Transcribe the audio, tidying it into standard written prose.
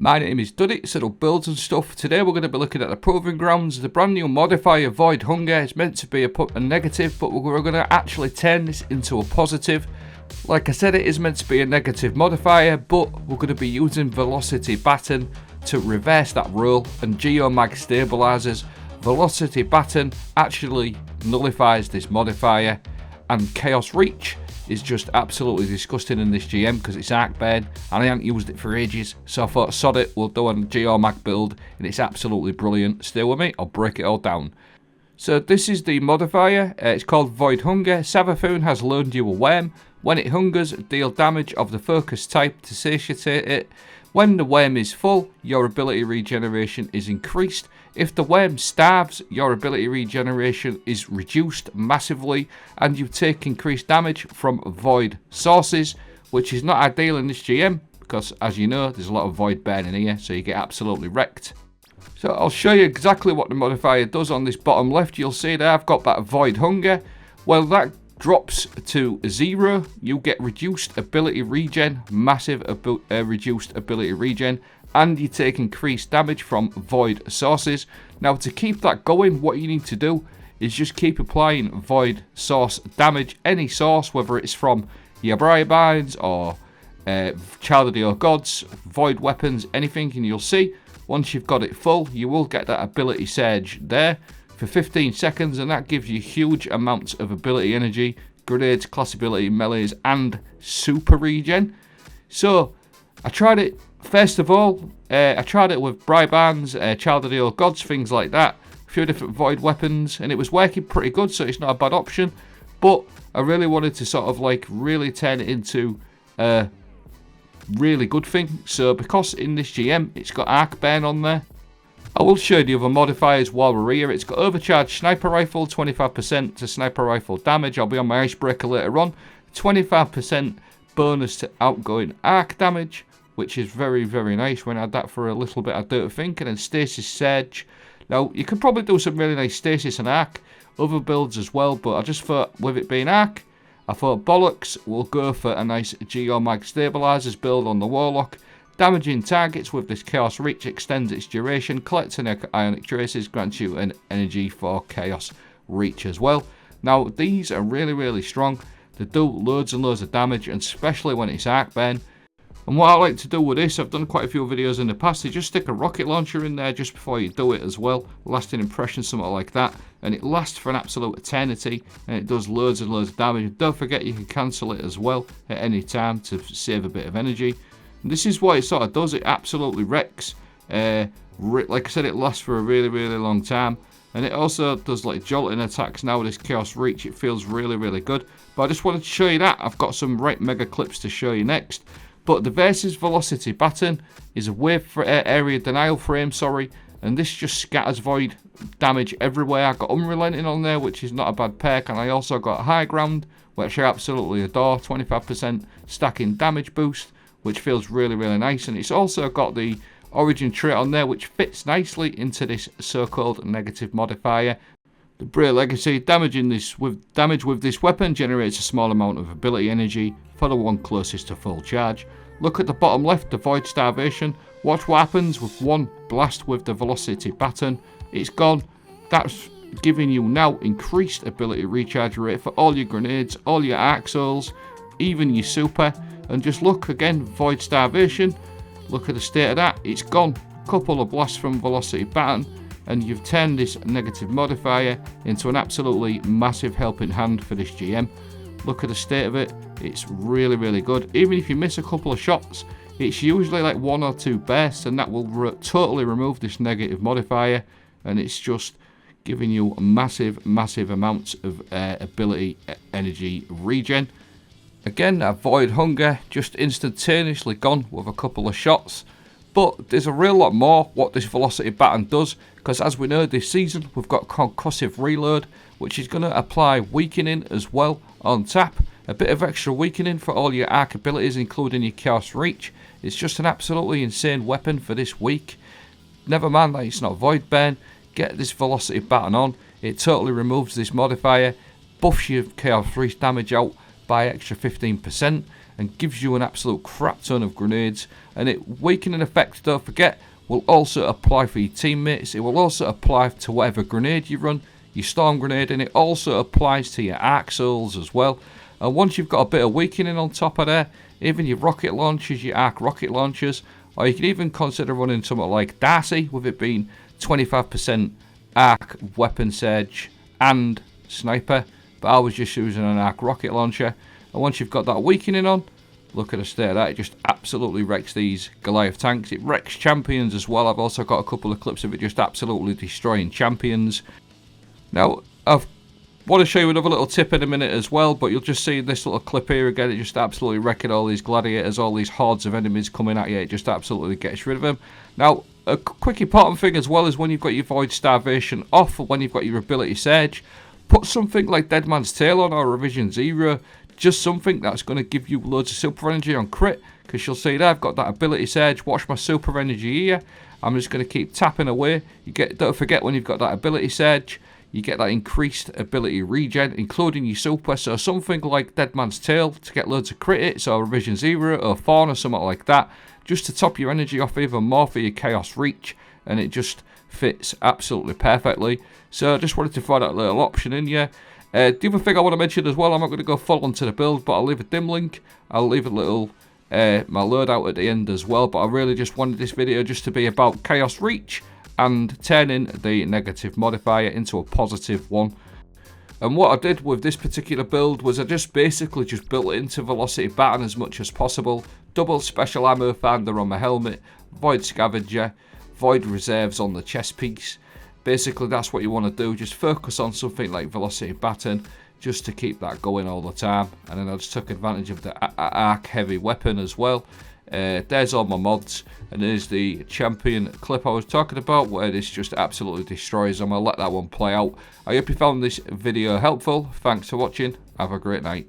My name is Duddits, little builds and stuff. Today we're going to be looking at the Proving Grounds. The brand new modifier Void Hunger is meant to be a negative, but we're going to actually turn this into a positive. Like I said, it is meant to be a negative modifier, but we're going to be using Velocity Baton to reverse that rule, and Geomag stabilizers. Velocity Baton actually nullifies this modifier, and Chaos Reach is just absolutely disgusting in this GM because it's arc burn and I haven't used it for ages, so I thought sod it, we'll do a Geomag build and it's absolutely brilliant. Stay with me, I'll break it all down. So this is the modifier, it's called Void Hunger. Savathun has loaned you a worm. When it hungers, deal damage of the focus type to satiate it. When the worm is full, your ability regeneration is increased. If the worm starves, your ability regeneration is reduced massively, and you take increased damage from void sources, which is not ideal in this GM, because as you know, there's a lot of void burn in here, so you get absolutely wrecked. So I'll show you exactly what the modifier does on this bottom left. You'll see that I've got that Void Hunger. Well, that drops to 0, you get reduced ability regen, massive reduced ability regen, and you take increased damage from void sources. Now to keep that going, what you need to do is just keep applying void source damage, any source, whether it's from your Bribines or Child of the Old Gods, void weapons, anything, and you'll see once you've got it full, you will get that ability surge there for 15 seconds, and that gives you huge amounts of ability energy, grenades, class ability, melees, and super regen. So I tried it, first of all, I tried it with Bribans, Child of the Old Gods, things like that, a few different void weapons, and it was working pretty good, so it's not a bad option. But I really wanted to sort of like really turn it into a really good thing. So because in this GM it's got arc burn on there, I will show you the other modifiers while we're here. It's got overcharged sniper rifle, 25% to sniper rifle damage. I'll be on my icebreaker later on. 25% bonus to outgoing arc damage, which is very, very nice. When I had that for a little bit, I don't think. And then stasis surge. Now, you could probably do some really nice stasis and arc, other builds as well, but I just thought with it being arc, I thought bollocks, we'll go for a nice Geomag stabilizers build on the Warlock. Damaging targets with this Chaos Reach extends its duration. Collecting ionic traces grants you an energy for Chaos Reach as well. Now, these are really, really strong. They do loads and loads of damage, and especially when it's arc burn. And what I like to do with this, I've done quite a few videos in the past, is just stick a rocket launcher in there just before you do it as well. Lasting impression, something like that. And it lasts for an absolute eternity, and it does loads and loads of damage. And don't forget you can cancel it as well at any time to save a bit of energy. This is what it sort of does. It absolutely wrecks. Like I said, it lasts for a really, really long time. And it also does like jolting attacks now with this Chaos Reach. It feels really, really good. But I just wanted to show you that. I've got some right mega clips to show you next. But the versus Velocity Baton is a wave area denial frame, and this just scatters void damage everywhere. I got Unrelenting on there, which is not a bad perk. And I also got High Ground, which I absolutely adore. 25% stacking damage boost, which feels really, really nice. And it's also got the Origin trait on there, which fits nicely into this so-called negative modifier. The Bray Legacy, damage with this weapon generates a small amount of ability energy for the one closest to full charge. Look at the bottom left, the Void Starvation. Watch what happens with one blast with the Velocity Baton. It's gone. That's giving you now increased ability recharge rate for all your grenades, all your arc souls, even your super. And just look again, Void Starvation, look at the state of that, it's gone. Couple of blasts from Velocity Baton, and you've turned this negative modifier into an absolutely massive helping hand for this GM. Look at the state of it, it's really, really good. Even if you miss a couple of shots, it's usually like 1 or 2 bursts, and that will totally remove this negative modifier, and it's just giving you massive, massive amounts of ability energy regen. Again, that Void Hunger just instantaneously gone with a couple of shots. But there's a real lot more what this Velocity Baton does, because as we know this season we've got Concussive Reload, which is going to apply weakening as well on tap. A bit of extra weakening for all your arc abilities, including your Chaos Reach. It's just an absolutely insane weapon for this week. Never mind that it's not Void Burn, get this Velocity Baton on. It totally removes this modifier, buffs your Chaos Reach damage out by extra 15%, and gives you an absolute crap ton of grenades. And it weakening effect, don't forget, will also apply for your teammates. It will also apply to whatever grenade you run, your storm grenade, and it also applies to your arc souls as well. And once you've got a bit of weakening on top of there, even your rocket launchers, your arc rocket launchers, or you can even consider running something like Darcy, with it being 25% arc, weapon surge, and sniper. But I was just using an arc rocket launcher. And once you've got that weakening on, look at the state of that. It just absolutely wrecks these Goliath tanks. It wrecks champions as well. I've also got a couple of clips of it just absolutely destroying champions. Now, I want to show you another little tip in a minute as well, but you'll just see this little clip here again. It just absolutely wrecking all these gladiators, all these hordes of enemies coming at you. It just absolutely gets rid of them. Now, a quick important thing as well is when you've got your Void Starvation off, or when you've got your ability Surge, put something like Dead Man's Tail on, or Revision 0. Just something that's going to give you loads of super energy on crit, because you'll see there I've got that ability surge. Watch my super energy here. I'm just going to keep tapping away. Don't forget, when you've got that ability surge, you get that increased ability regen, including your super. So something like Dead Man's Tail to get loads of crit hits, or Revision 0 or Fawn or something like that, just to top your energy off even more for your Chaos Reach, and it just fits absolutely perfectly. So I just wanted to throw that little option in here. The other thing I want to mention as well, I'm not going to go full onto the build, but I'll leave a dim link. I'll leave a little my loadout at the end as well, but I really just wanted this video just to be about Chaos Reach and turning the negative modifier into a positive one. And what I did with this particular build was I just basically just built it into Velocity Baton as much as possible. Double special ammo finder on my helmet, Void Scavenger, Void Reserves on the chest piece. Basically, that's what you want to do. Just focus on something like Velocity Baton, just to keep that going all the time. And then I just took advantage of the arc heavy weapon as well. There's all my mods, and there's the champion clip I was talking about, where this just absolutely destroys them. I'll let that one play out. I hope you found this video helpful. Thanks for watching. Have a great night.